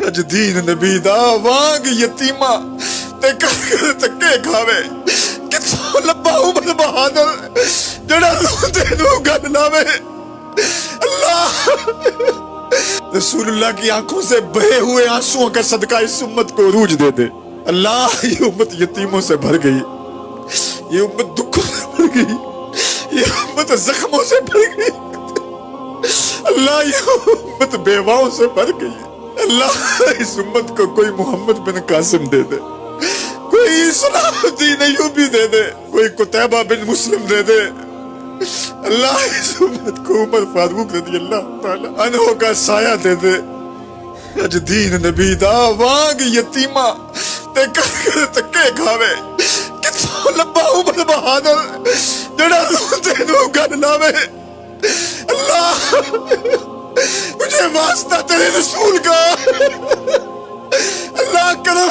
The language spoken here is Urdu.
اج دین نبی دا وانگ یتیما تے کر تکے کھاوے کتوں لبا عمر بہادر جڑا روندے نو گل لاوے اللہ رسول اللہ کی آنکھوں سے بہے ہوئے آنسوؤں کا صدقہ اس امت کو عروج دے دے اللہ یہ امت یتیموں سے بھر گئی یہ امت دکھوں سے بھر گئی یہ امت زخموں سے بھر گئی اللہ یہ امت بیواؤں سے بھر گئی اللہ اس امت کو کوئی محمد بن قاسم دے دے کوئی صلاح الدین ایوبی دے دے کوئی قتیبہ بن مسلم دے دے اللہ اس امت کو عمر فاروق رضی اللہ تعالی عنہ کا سایہ دے دے اج دین نبی دا وانگ یتیما تے کر تکے کھاوے کتوں لبا عمر بہادر جڑا روندے نو گل لاوے اللہ مجھے واسطہ تیرے رسول کا اللہ کرم